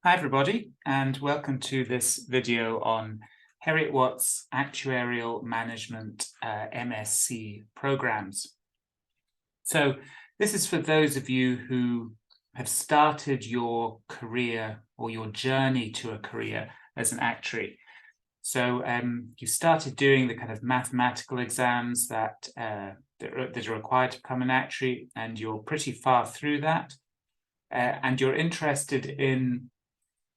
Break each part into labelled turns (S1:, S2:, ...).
S1: Hi everybody, and welcome to this video on Heriot-Watt's Actuarial Management MSc programs. So this is for those of you who have started your career or your journey to a career as an actuary. So you started doing the kind of mathematical exams that are required to become an actuary, and you're pretty far through that, and you're interested in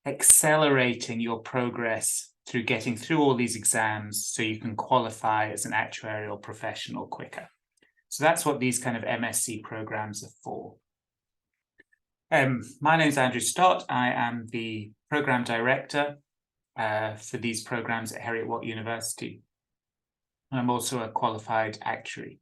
S1: accelerating your progress through getting through all these exams so you can qualify as an actuarial professional quicker. So that's what these kind of MSc programs are for. My name is Andrew Stott. I am the program director for these programs at Heriot-Watt University. I'm also a qualified actuary.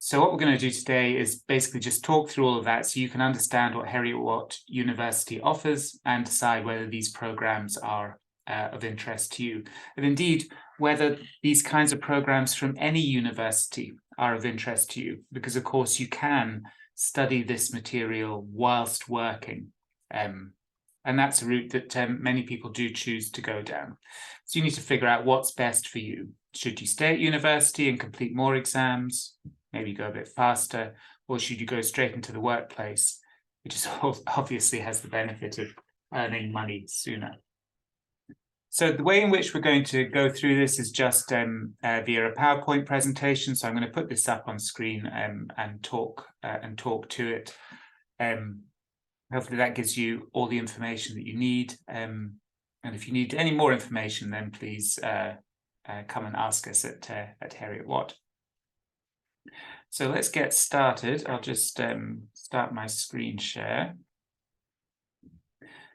S1: So what we're going to do today is basically just talk through all of that so you can understand what Heriot-Watt University offers and decide whether these programs are of interest to you. And indeed, whether these kinds of programs from any university are of interest to you, because of course you can study this material whilst working. And that's a route that many people do choose to go down. So you need to figure out what's best for you. Should you stay at university and complete more exams? Maybe go a bit faster, or should you go straight into the workplace, which is obviously has the benefit of earning money sooner. So the way in which we're going to go through this is just via a PowerPoint presentation. So I'm going to put this up on screen and talk to it. Hopefully that gives you all the information that you need. And if you need any more information, then please come and ask us at Heriot-Watt. So let's get started. I'll just start my screen share.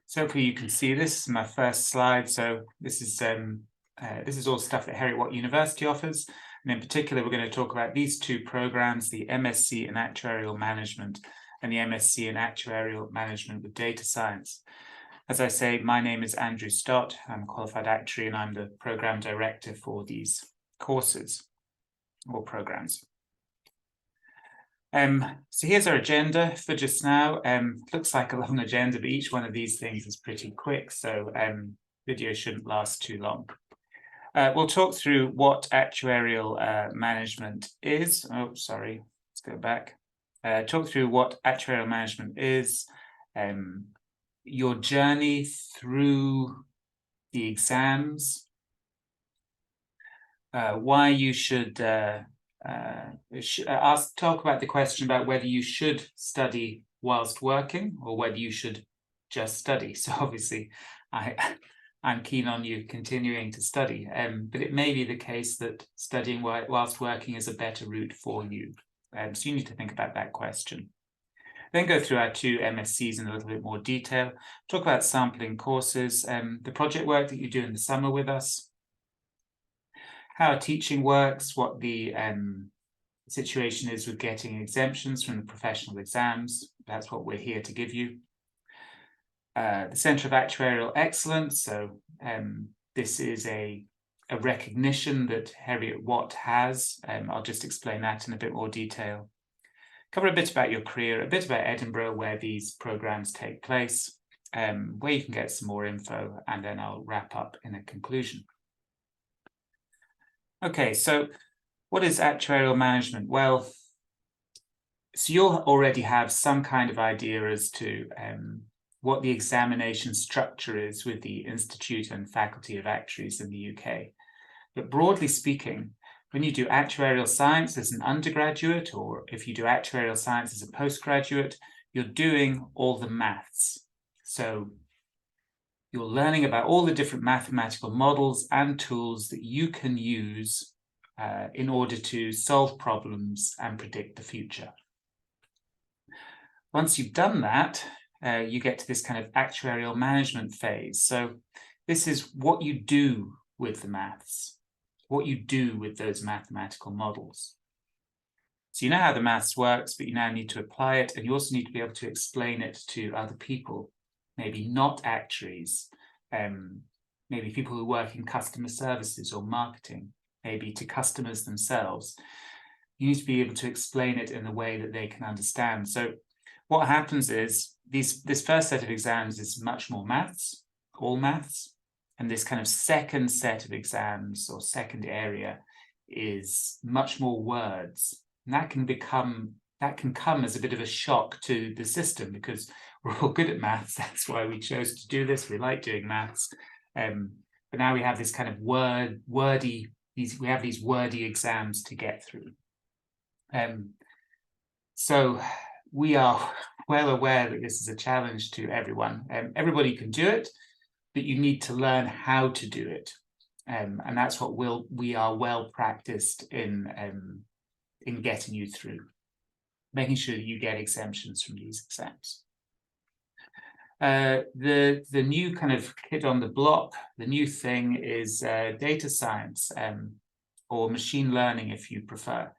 S1: So hopefully you can see this. This is my first slide. So this is all stuff that Heriot-Watt University offers. And in particular, we're going to talk about these two programs, the MSc in Actuarial Management and the MSc in Actuarial Management with Data Science. As I say, my name is Andrew Stott. I'm a qualified actuary and I'm the program director for these courses or programs. So here's our agenda for just now. Looks like a long agenda, but each one of these things is pretty quick, so video shouldn't last too long. We'll talk through what actuarial management is. Oh, sorry, let's go back. Talk through what actuarial management is, your journey through the exams, why you should talk about the question about whether you should study whilst working or whether you should just study. So obviously I'm keen on you continuing to study, but it may be the case that studying whilst working is a better route for you. So you need to think about that question. Then go through our two MScs in a little bit more detail, talk about sampling courses, the project work that you do in the summer with us, how teaching works, what the situation is with getting exemptions from the professional exams. That's what we're here to give you. The Centre of Actuarial Excellence. So this is a recognition that Heriot-Watt has. I'll just explain that in a bit more detail. Cover a bit about your career, a bit about Edinburgh, where these programs take place, where you can get some more info, and then I'll wrap up in a conclusion. Okay, so what is actuarial management? Well, so you'll already have some kind of idea as to what the examination structure is with the Institute and Faculty of Actuaries in the UK. But broadly speaking, when you do actuarial science as an undergraduate, or if you do actuarial science as a postgraduate, you're doing all the maths. So you're learning about all the different mathematical models and tools that you can use in order to solve problems and predict the future. Once you've done that, you get to this kind of actuarial management phase. So this is what you do with the maths, what you do with those mathematical models. So you know how the maths works, but you now need to apply it, and you also need to be able to explain it to other people, maybe not actuaries, maybe people who work in customer services or marketing, maybe to customers themselves. You need to be able to explain it in a way that they can understand. So what happens is this first set of exams is much more maths, all maths, and this kind of second set of exams or second area is much more words. And that can come as a bit of a shock to the system, because we're all good at maths. That's why we chose to do this. We like doing maths. But now we have this kind of wordy exams to get through. So we are well aware that this is a challenge to everyone. Everybody can do it, but you need to learn how to do it. And that's what we are well practiced in getting you through, making sure that you get exemptions from these exams. The new kind of kid on the block, the new thing is data science, or machine learning, if you prefer.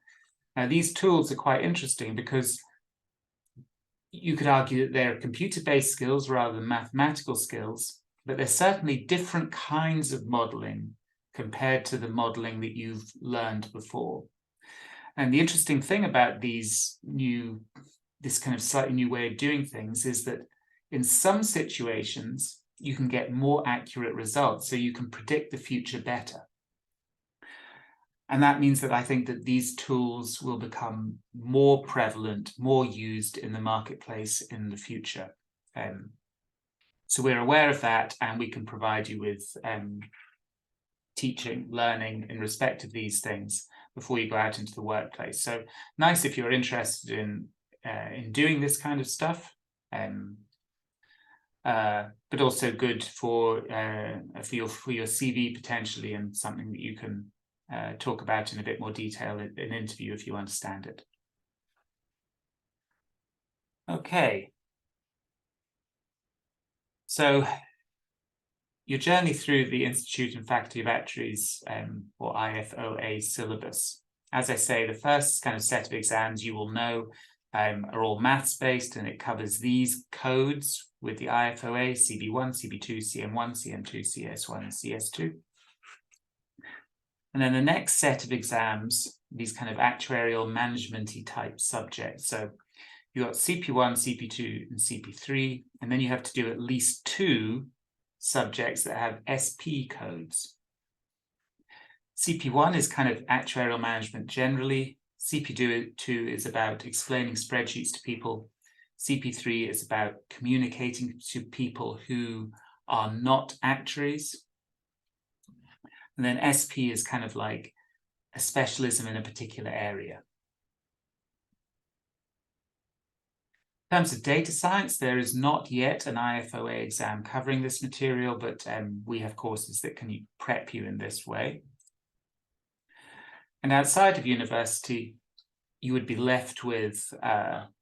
S1: Now, these tools are quite interesting because you could argue that they're computer-based skills rather than mathematical skills, but they're certainly different kinds of modeling compared to the modeling that you've learned before. And the interesting thing about this kind of slightly new way of doing things is that in some situations, you can get more accurate results, so you can predict the future better. And that means that I think that these tools will become more prevalent, more used in the marketplace in the future. So we're aware of that, and we can provide you with teaching, learning in respect of these things before you go out into the workplace. So nice if you're interested in doing this kind of stuff, but also good for your CV potentially, and something that you can talk about in a bit more detail in an interview if you understand it. Okay. So your journey through the Institute and Faculty of Actuaries, or IFOA syllabus. As I say, the first kind of set of exams you will know are all maths-based, and it covers these codes with the IFOA: CB1, CB2, CM1, CM2, CS1, and CS2. And then the next set of exams, these kind of actuarial management-y type subjects. So you've got CP1, CP2, and CP3, and then you have to do at least 2 subjects that have SP codes. CP1 is kind of actuarial management generally. CP2 is about explaining spreadsheets to people. CP3 is about communicating to people who are not actuaries. And then SP is kind of like a specialism in a particular area. In terms of data science, there is not yet an IFOA exam covering this material, but we have courses that can prep you in this way. And outside of university, you would be left with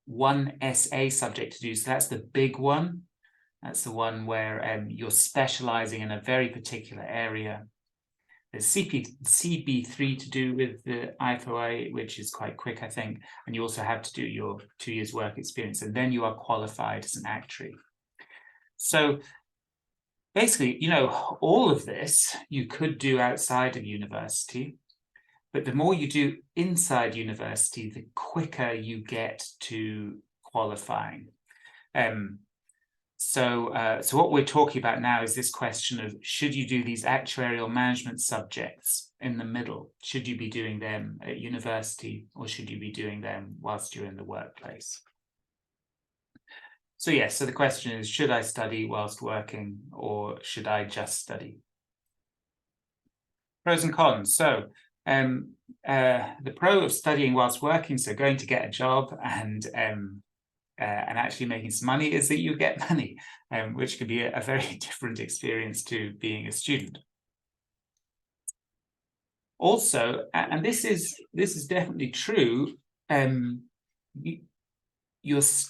S1: 1 SA subject to do. So that's the big one. That's the one where you're specializing in a very particular area. There's CB3 to do with the IFOA, which is quite quick, I think. And you also have to do your 2 years work experience, and then you are qualified as an actuary. So basically, you know, all of this you could do outside of university, but the more you do inside university, the quicker you get to qualifying. So what we're talking about now is this question of, should you do these actuarial management subjects in the middle? Should you be doing them at university, or should you be doing them whilst you're in the workplace? So yes, so the question is, should I study whilst working, or should I just study? Pros and cons. So the pro of studying whilst working, so going to get a job and actually making some money, is that you get money, which could be a very different experience to being a student. Also, and this is definitely true,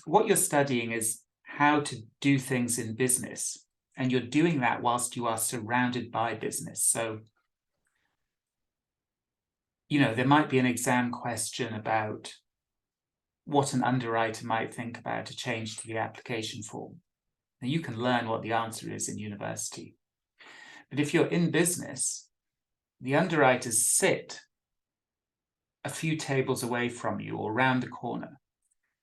S1: what you're studying is how to do things in business, and you're doing that whilst you are surrounded by business. So, you know, there might be an exam question about what an underwriter might think about a change to the application form. Now, you can learn what the answer is in university. But if you're in business, the underwriters sit a few tables away from you or round the corner.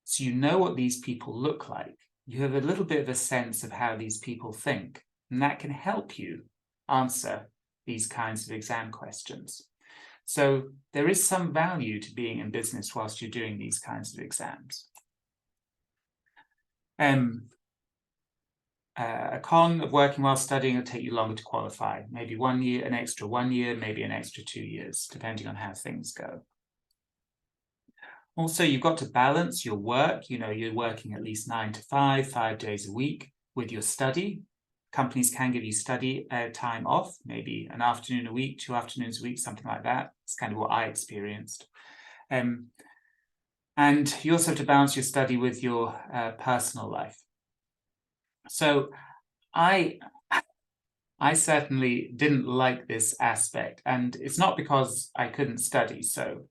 S1: So you know what these people look like. You have a little bit of a sense of how these people think, and that can help you answer these kinds of exam questions. So there is some value to being in business whilst you're doing these kinds of exams. A con of working while studying will take you longer to qualify, maybe 1 year, an extra 1 year, maybe an extra 2 years, depending on how things go. Also, you've got to balance your work. You know, you're working at least 9 to 5, 5 days a week with your study. Companies can give you study time off, maybe an afternoon a week, 2 afternoons a week, something like that. It's kind of what I experienced. And you also have to balance your study with your personal life. So I certainly didn't like this aspect, and it's not because I couldn't study. So,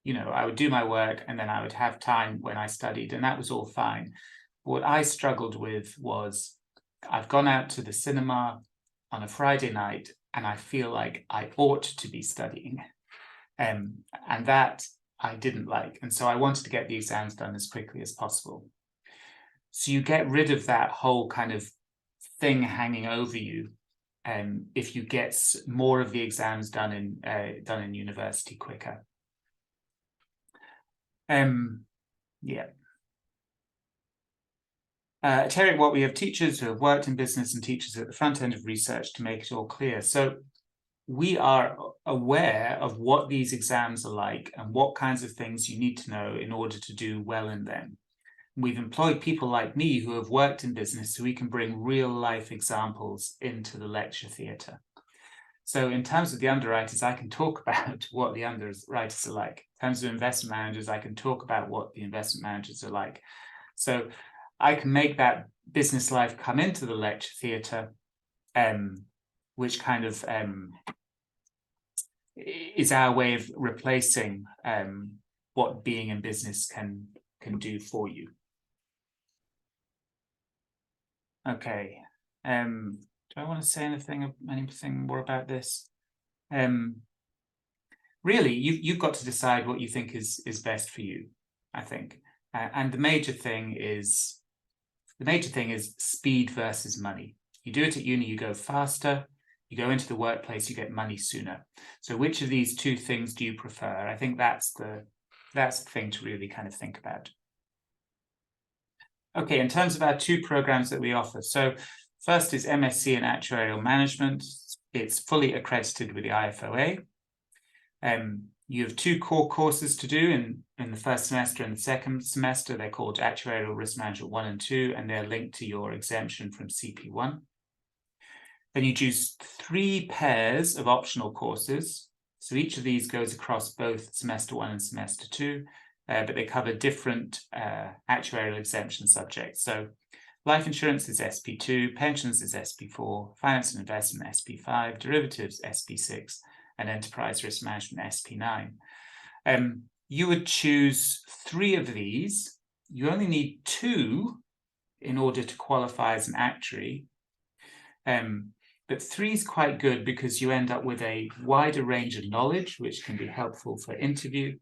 S1: you know, I would do my work and then I would have time when I studied, and that was all fine. What I struggled with was I've gone out to the cinema on a Friday night and I feel like I ought to be studying. And that I didn't like. And so I wanted to get the exams done as quickly as possible. So you get rid of that whole kind of thing hanging over you if you get more of the exams done in university quicker. Yeah. At Heriot-Watt, we have teachers who have worked in business and teachers at the front end of research to make it all clear. So we are aware of what these exams are like and what kinds of things you need to know in order to do well in them. We've employed people like me who have worked in business so we can bring real life examples into the lecture theatre. So in terms of the underwriters, I can talk about what the underwriters are like. In terms of investment managers, I can talk about what the investment managers are like. So I can make that business life come into the lecture theatre, which kind of is our way of replacing what being in business can do for you. Okay. Do I want to say anything more about this? Really, you've got to decide what you think is best for you, I think. And the major thing is speed versus money. You do it at uni, you go faster. You go into the workplace, you get money sooner. So which of these two things do you prefer? I think that's the thing to really kind of think about. Okay, in terms of our 2 programs that we offer. So first is MSc in Actuarial Management. It's fully accredited with the IFOA. You have 2 core courses to do in the first semester and the second semester. They're called Actuarial Risk Management 1 and 2, and they're linked to your exemption from CP1. Then you choose 3 pairs of optional courses. So each of these goes across both semester 1 and semester 2, but they cover different actuarial exemption subjects. So life insurance is SP2, pensions is SP4, finance and investment SP5, derivatives SP6, and enterprise risk management SP9. You would choose 3 of these. You only need 2 in order to qualify as an actuary. But 3 is quite good because you end up with a wider range of knowledge, which can be helpful for interview.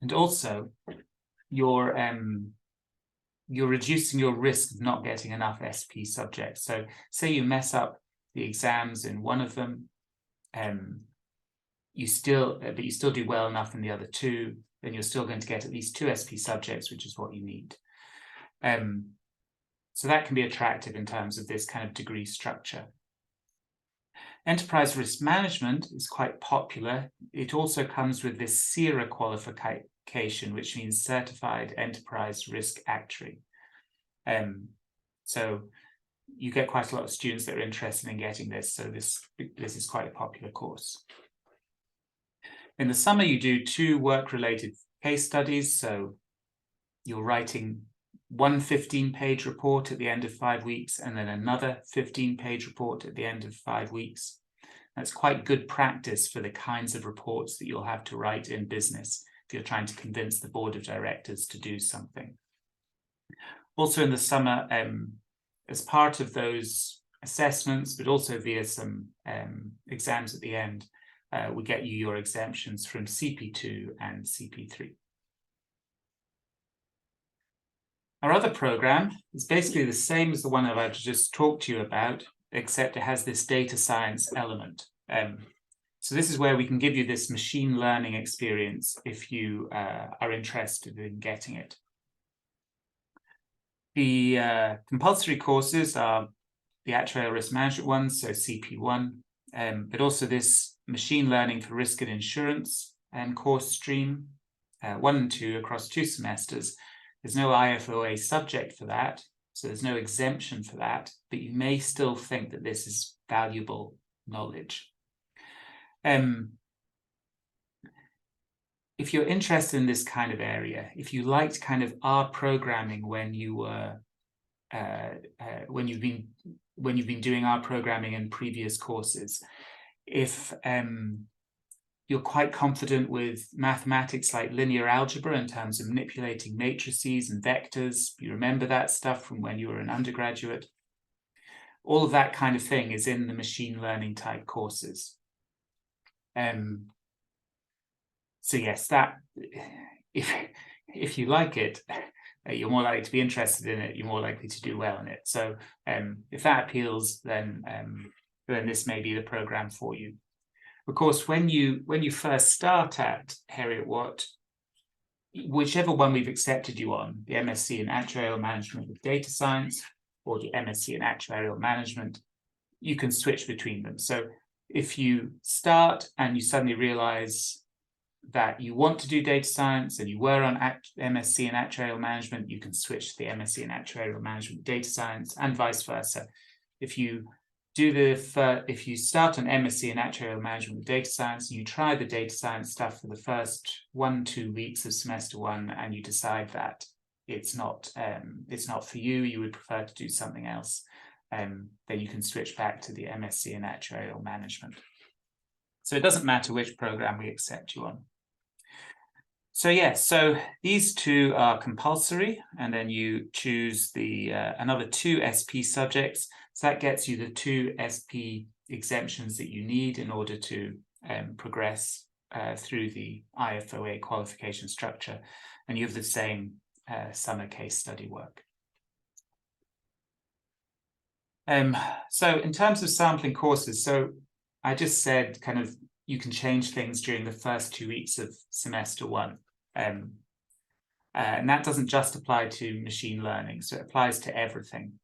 S1: And also, you're reducing your risk of not getting enough SP subjects. So say you mess up the exams in one of them, but you still do well enough in the other 2, then you're still going to get at least 2 SP subjects, which is what you need. So that can be attractive in terms of this kind of degree structure. Enterprise risk management is quite popular. It also comes with this CIRA qualification, which means Certified Enterprise Risk Actuary. So you get quite a lot of students that are interested in getting this. So this is quite a popular course. In the summer, you do 2 work-related case studies. So you're writing one 15-page report at the end of 5 weeks, and then another 15-page report at the end of 5 weeks. That's quite good practice for the kinds of reports that you'll have to write in business if you're trying to convince the board of directors to do something. Also in the summer, as part of those assessments, but also via some exams at the end, we get you your exemptions from CP2 and CP3. Our other program is basically the same as the one that I've just talked to you about, except it has this data science element. So this is where we can give you this machine learning experience if you are interested in getting it. The compulsory courses are the Actuarial Risk Management ones, so CP1, but also this machine learning for risk and insurance course stream, 1 and 2 across 2 semesters. There's no IFOA subject for that, so there's no exemption for that, but you may still think that this is valuable knowledge. If you're interested in this kind of area, if you liked kind of R programming when you were when you've been doing R programming in previous courses, if you're quite confident with mathematics like linear algebra in terms of manipulating matrices and vectors, you remember that stuff from when you were an undergraduate, all of that kind of thing is in the machine learning type courses. So yes, that if you like it, you're more likely to be interested in it, you're more likely to do well in it. So if that appeals, then this may be the program for you. Of course, when you first start at Heriot-Watt, whichever one we've accepted you on, the MSc in Actuarial Management with Data Science or the MSc in Actuarial Management, you can switch between them. So if you start and you suddenly realize that you want to do data science and you were on MSc in Actuarial Management, you can switch to the MSc in Actuarial Management Data Science, and vice versa. If you start on MSc in Actuarial Management with Data Science, and you try the data science stuff for the first 1-2 weeks of semester 1, and you decide that it's not for you, you would prefer to do something else, then you can switch back to the MSc in Actuarial Management. So it doesn't matter which program we accept you on. So yes, so these 2 are compulsory, and then you choose the another 2 SP subjects. So that gets you the 2 SP exemptions that you need in order to progress through the IFOA qualification structure, and you have the same summer case study work. So in terms of sampling courses, so I just said kind of you can change things during the first 2 weeks of semester 1. And that doesn't just apply to machine learning, so it applies to everything.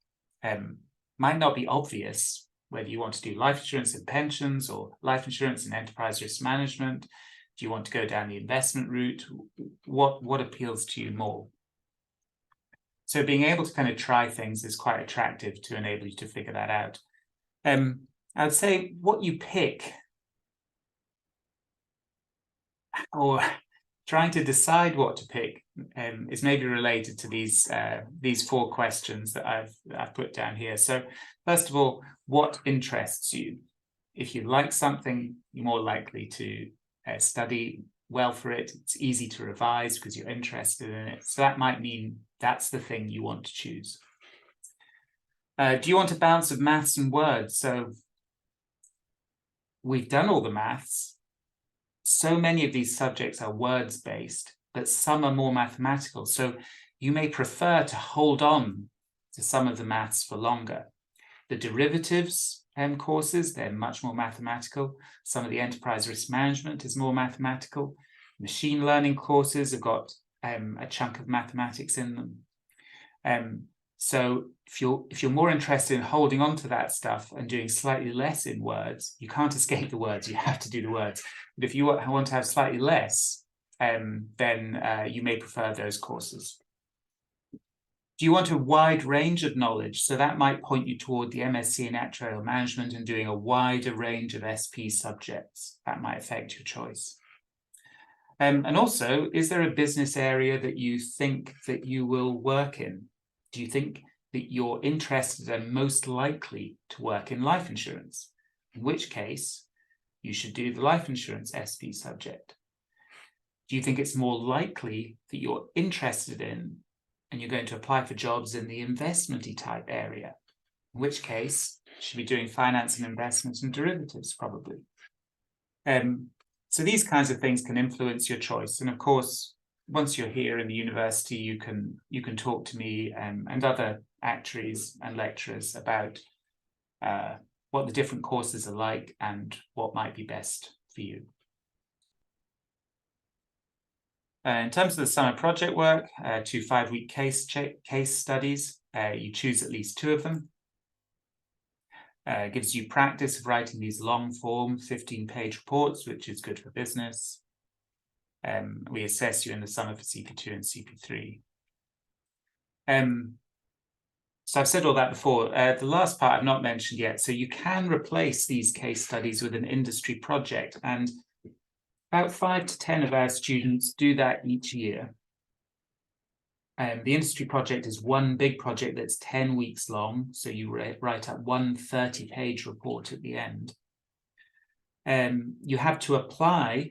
S1: Might not be obvious whether you want to do life insurance and pensions or life insurance and enterprise risk management. Do you want to go down the investment route? What appeals to you more? So being able to kind of try things is quite attractive to enable you to figure that out. I would say what you pick, or trying to decide what to pick, is maybe related to these 4 questions that I've put down here. So first of all, what interests you? If you like something, you're more likely to study well for it. It's easy to revise because you're interested in it. So that might mean that's the thing you want to choose. Do you want a balance of maths and words? So we've done all the maths. So many of these subjects are words-based, but some are more mathematical. So you may prefer to hold on to some of the maths for longer. The derivatives courses, they're much more mathematical. Some of the enterprise risk management is more mathematical. Machine learning courses have got a chunk of mathematics in them. So if you're more interested in holding on to that stuff and doing slightly less in words, you can't escape the words, you have to do the words. But if you want to have slightly less, then you may prefer those courses. Do you want a wide range of knowledge? So that might point you toward the MSc in Actuarial Management and doing a wider range of SP subjects. That might affect your choice. And also, is there a business area that you think that you will work in? Do you think that you're interested and most likely to work in life insurance? In which case, you should do the life insurance SP subject. Do you think it's more likely that you're interested in and you're going to apply for jobs in the investment-y type area? In which case, you should be doing finance and investments and derivatives, probably. So these kinds of things can influence your choice. And of course, once you're here in the university, you can talk to me and other actuaries and lecturers about what the different courses are like and what might be best for you. In terms of the summer project work, 2 5-week case studies, you choose at least 2 of them. Gives you practice of writing these long form 15-page reports, which is good for business. We assess you in the summer for CP2 and CP3. So I've said all that before. The last part I've not mentioned yet. So you can replace these case studies with an industry project, and about 5 to 10 of our students do that each year. The industry project is one big project that's 10 weeks long, so you write up one 30-page report at the end. You have to apply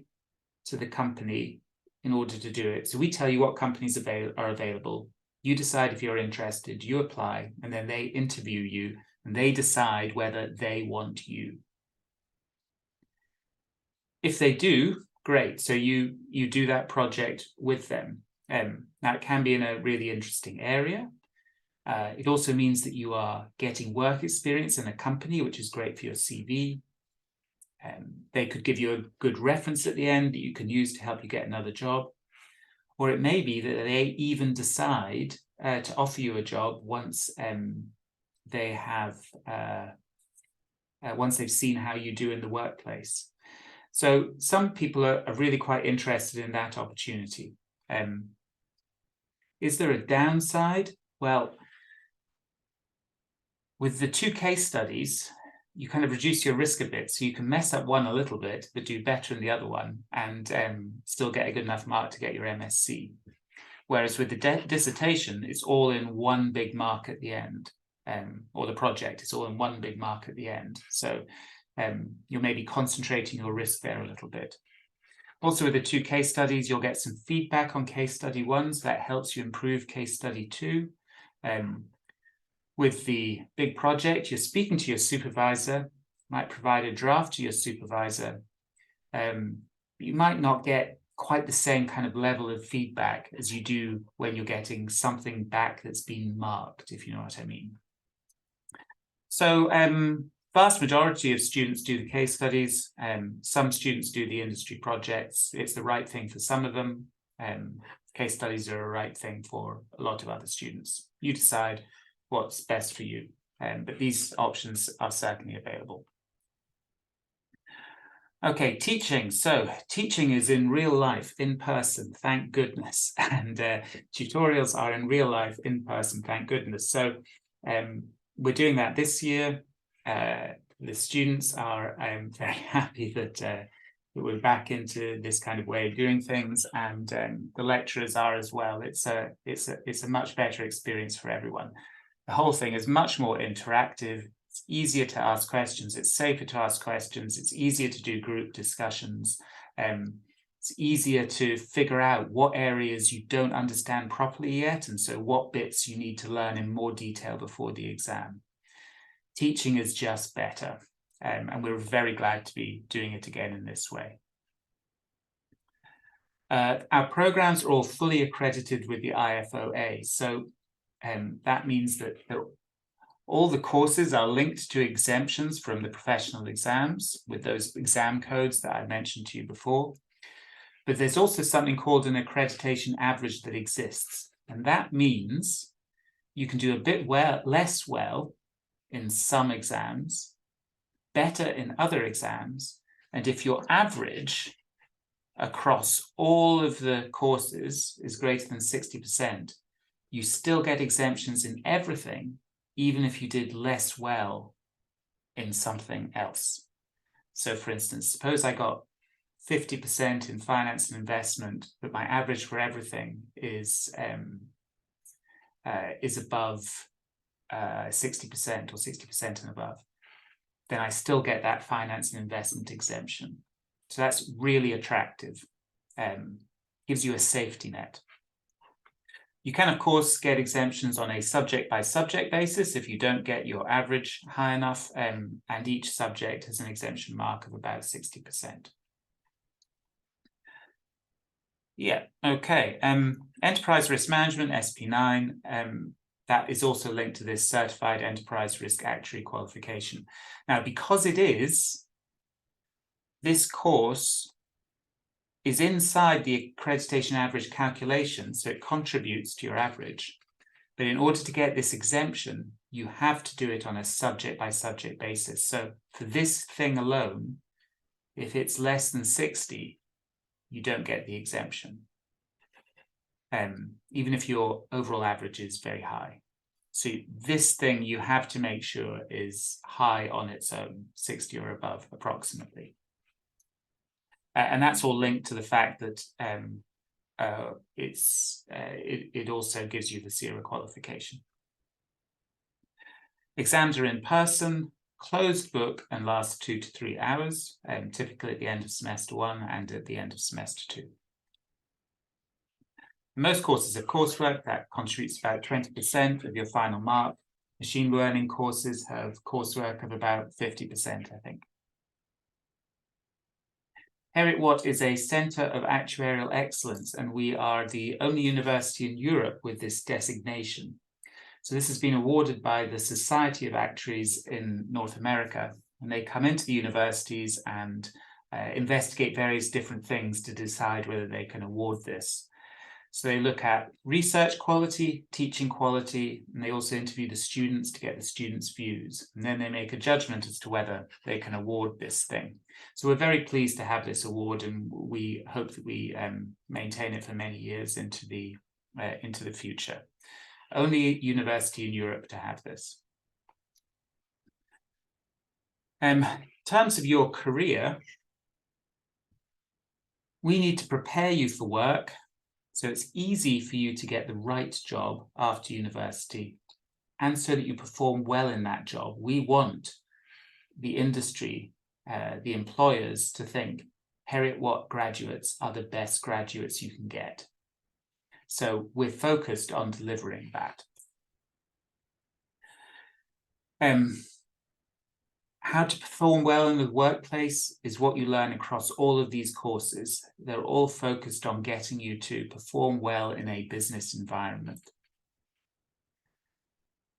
S1: to the company in order to do it. So we tell you what companies are available. You decide if you're interested, you apply, and then they interview you, and they decide whether they want you. If they do, great. So you do that project with them. Now, it can be in a really interesting area. It also means that you are getting work experience in a company, which is great for your CV. They could give you a good reference at the end that you can use to help you get another job. Or it may be that they even decide to offer you a job once they have once they've seen how you do in the workplace. So some people are really quite interested in that opportunity. Is there a downside? Well, with the 2 case studies, you kind of reduce your risk a bit, so you can mess up one a little bit, but do better in the other one, and still get a good enough mark to get your MSc. Whereas with the dissertation, it's all in one big mark at the end, or the project, it's all in one big mark at the end. So you're maybe concentrating your risk there a little bit. Also, with the 2 case studies, you'll get some feedback on case study 1, so that helps you improve case study 2. With the big project, you're speaking to your supervisor, might provide a draft to your supervisor. You might not get quite the same kind of level of feedback as you do when you're getting something back that's been marked, if you know what I mean. So, vast majority of students do the case studies. Some students do the industry projects. It's the right thing for some of them. Case studies are a right thing for a lot of other students. You decide what's best for you, but these options are certainly available. Okay, teaching. So teaching is in real life, in person, thank goodness. And tutorials are in real life, in person, thank goodness. So we're doing that this year. The students are very happy that we're back into this kind of way of doing things, and the lecturers are as well. It's a much better experience for everyone. The whole thing is much more interactive. It's easier to ask questions. It's safer to ask questions. It's easier to do group discussions. It's easier to figure out what areas you don't understand properly yet, and so what bits you need to learn in more detail before the exam. Teaching is just better, and we're very glad to be doing it again in this way. Our programs are all fully accredited with the IFOA, so that means that all the courses are linked to exemptions from the professional exams with those exam codes that I mentioned to you before. But there's also something called an accreditation average that exists, and that means you can do a bit less well in some exams, better in other exams, and if your average across all of the courses is greater than 60%, you still get exemptions in everything, even if you did less well in something else. So for instance, suppose I got 50% in finance and investment, but my average for everything is above 60% or 60% and above, then I still get that finance and investment exemption. So that's really attractive, gives you a safety net. You can, of course, get exemptions on a subject-by-subject basis if you don't get your average high enough, and each subject has an exemption mark of about 60%. Yeah, okay. Enterprise Risk Management, SP9, that is also linked to this Certified Enterprise Risk Actuary qualification. Now, because it is, this course is inside the accreditation average calculation, so it contributes to your average. But in order to get this exemption, you have to do it on a subject-by-subject basis. So for this thing alone, if it's less than 60, you don't get the exemption, even if your overall average is very high. So this thing you have to make sure is high on its own, 60 or above approximately. And that's all linked to the fact that it also gives you the CIRA qualification. Exams are in person, closed book, and last 2 to 3 hours, typically at the end of semester 1 and at the end of semester 2. Most courses are coursework that contributes about 20% of your final mark. Machine learning courses have coursework of about 50%, I think. Heriot-Watt is a centre of actuarial excellence, and we are the only university in Europe with this designation. So this has been awarded by the Society of Actuaries in North America, and they come into the universities and investigate various different things to decide whether they can award this. So they look at research quality, teaching quality, and they also interview the students to get the students' views. And then they make a judgment as to whether they can award this thing. So we're very pleased to have this award, and we hope that we maintain it for many years into the future. Only university in Europe to have this. In terms of your career, we need to prepare you for work, so it's easy for you to get the right job after university, and so that you perform well in that job. We want the industry, the employers, to think Heriot-Watt graduates are the best graduates you can get. So we're focused on delivering that. How to perform well in the workplace is what you learn across all of these courses. They're all focused on getting you to perform well in a business environment.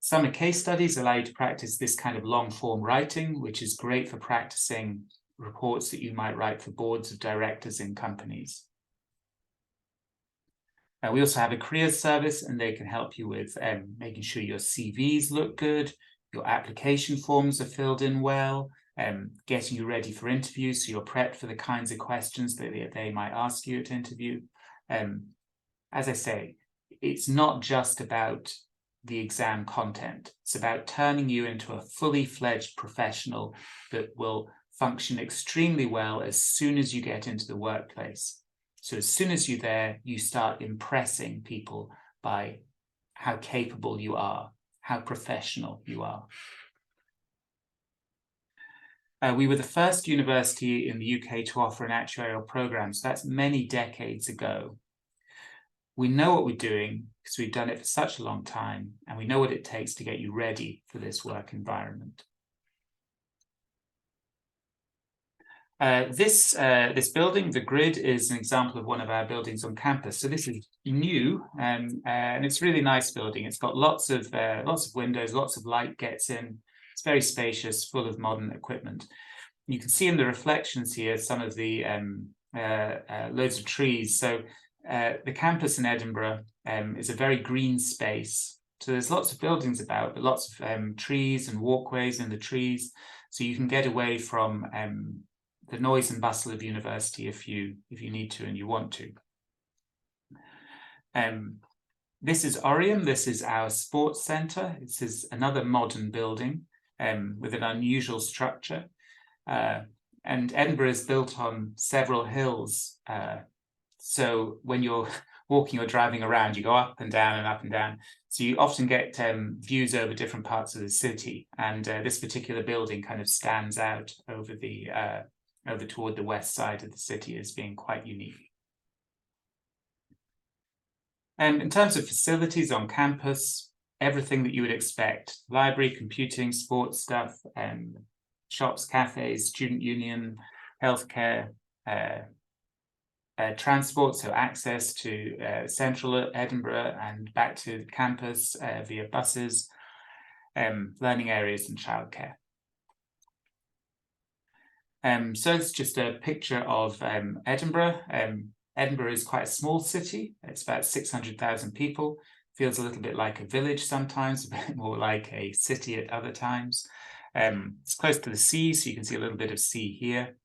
S1: Summer case studies allow you to practice this kind of long-form writing, which is great for practicing reports that you might write for boards of directors in companies. We also have a careers service, and they can help you with making sure your CVs look good, your application forms are filled in well, getting you ready for interviews, so you're prepped for the kinds of questions that they might ask you at interview. As I say, it's not just about the exam content. It's about turning you into a fully fledged professional that will function extremely well as soon as you get into the workplace. So as soon as you're there, you start impressing people by how capable you are, how professional you are. We were the first university in the UK to offer an actuarial program, so that's many decades ago. We know what we're doing because we've done it for such a long time, and we know what it takes to get you ready for this work environment. This building, the grid, is an example of one of our buildings on campus. So this is new, and it's a really nice building. It's got lots of windows, lots of light gets in. It's very spacious, full of modern equipment. You can see in the reflections here some of the loads of trees. So the campus in Edinburgh is a very green space. So there's lots of buildings about, but lots of trees and walkways in the trees. So you can get away from the noise and bustle of university if you need to and you want to. This is Oriam. This is our sports centre. This is another modern building with an unusual structure. And Edinburgh is built on several hills. So when you're walking or driving around, you go up and down and up and down. So you often get views over different parts of the city. And this particular building kind of stands out over toward the west side of the city as being quite unique. And in terms of facilities on campus, everything that you would expect: library, computing, sports stuff, shops, cafes, student union, healthcare, transport, so access to central Edinburgh and back to the campus via buses, learning areas and childcare. So it's just a picture of Edinburgh. Edinburgh is quite a small city. It's about 600,000 people. Feels a little bit like a village sometimes, a bit more like a city at other times. It's close to the sea, so you can see a little bit of sea here.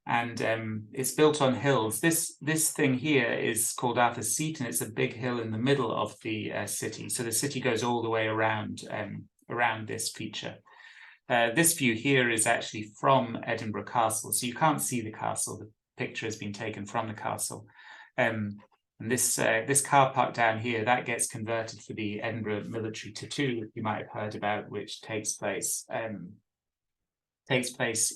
S1: And it's built on hills. This thing here is called Arthur's Seat, and it's a big hill in the middle of the city. So the city goes all the way around this feature. This view here is actually from Edinburgh Castle, so you can't see the castle. The picture has been taken from the castle. And this car park down here, that gets converted for the Edinburgh Military Tattoo, that you might have heard about, which takes place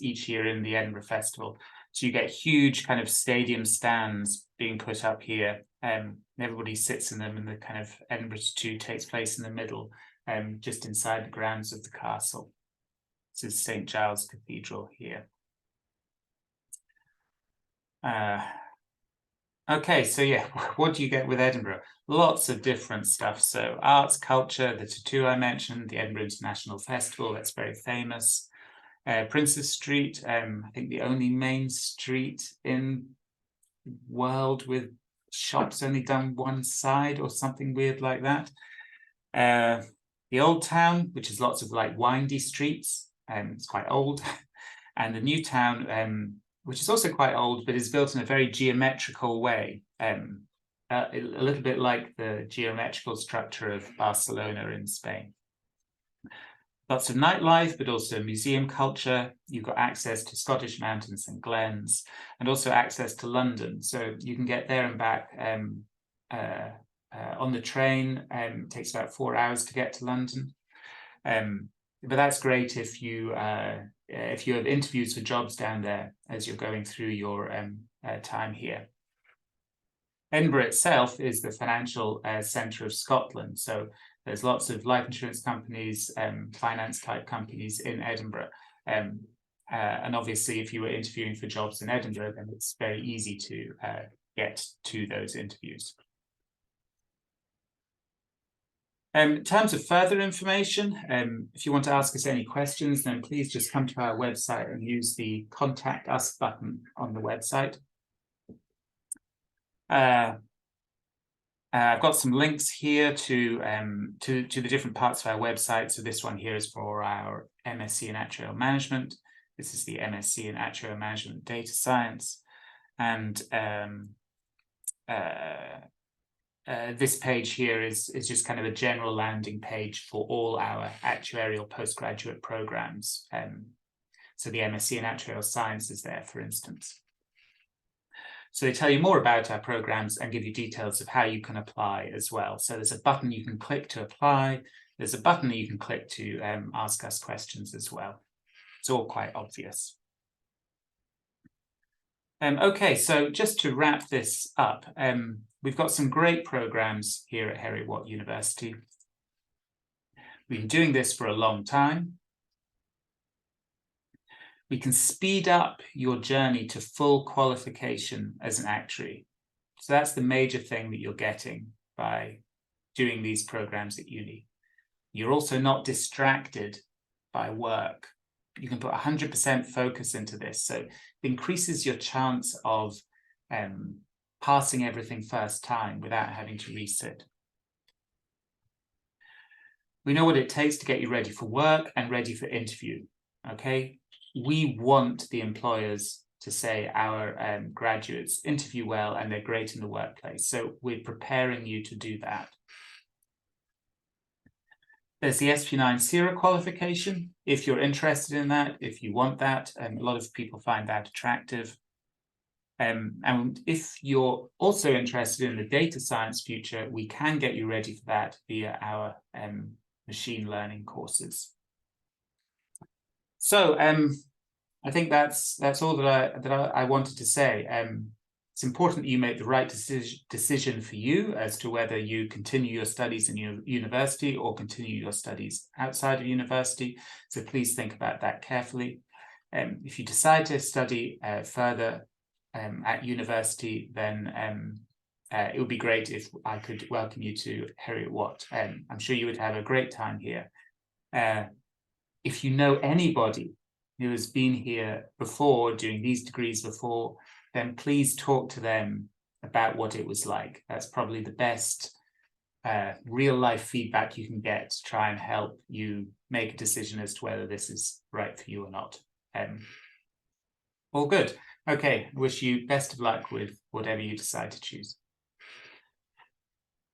S1: each year in the Edinburgh Festival. So you get huge kind of stadium stands being put up here. Everybody sits in them, and the kind of Edinburgh Tattoo takes place in the middle, just inside the grounds of the castle. This is St. Giles Cathedral here. Okay, so yeah, what do you get with Edinburgh? Lots of different stuff. So arts, culture, the tattoo I mentioned, the Edinburgh International Festival, that's very famous. Princes Street, I think the only main street in the world with shops only down one side or something weird like that. The Old Town, which is lots of like windy streets, it's quite old. And the New Town, which is also quite old, but is built in a very geometrical way, a little bit like the geometrical structure of Barcelona in Spain. Lots of nightlife, but also museum culture. You've got access to Scottish mountains and glens, and also access to London. So you can get there and back on the train. It takes about 4 hours to get to London. But that's great if you have interviews for jobs down there as you're going through your time here. Edinburgh itself is the financial centre of Scotland. So there's lots of life insurance companies, finance type companies in Edinburgh. And obviously, if you were interviewing for jobs in Edinburgh, then it's very easy to get to those interviews. In terms of further information, if you want to ask us any questions, then please just come to our website and use the Contact Us button on the website. I've got some links here to the different parts of our website. So this one here is for our MSc in Actuarial Management. This is the MSc in Actuarial Management Data Science. And this page here is just kind of a general landing page for all our actuarial postgraduate programs. So the MSc in Actuarial Science is there, for instance. So they tell you more about our programs and give you details of how you can apply as well. So there's a button you can click to apply. There's a button that you can click to ask us questions as well. It's all quite obvious. Okay, so just to wrap this up, we've got some great programs here at Heriot-Watt University. We've been doing this for a long time. We can speed up your journey to full qualification as an actuary. So that's the major thing that you're getting by doing these programs at uni. You're also not distracted by work. You can put 100% focus into this. So it increases your chance of passing everything first time without having to resit. We know what it takes to get you ready for work and ready for interview, okay? We want the employers to say our graduates interview well and they're great in the workplace. So we're preparing you to do that. There's the SP9 CIRA qualification. If you're interested in that, if you want that, a lot of people find that attractive. And if you're also interested in the data science future, we can get you ready for that via our machine learning courses. So I think that's all that I wanted to say. It's important that you make the right decision for you as to whether you continue your studies in your university or continue your studies outside of university. So please think about that carefully. If you decide to study further at university, then it would be great if I could welcome you to Heriot-Watt. I'm sure you would have a great time here. If you know anybody who has been here before, doing these degrees before, then please talk to them about what it was like. That's probably the best real life feedback you can get to try and help you make a decision as to whether this is right for you or not. All good. Okay, wish you best of luck with whatever you decide to choose.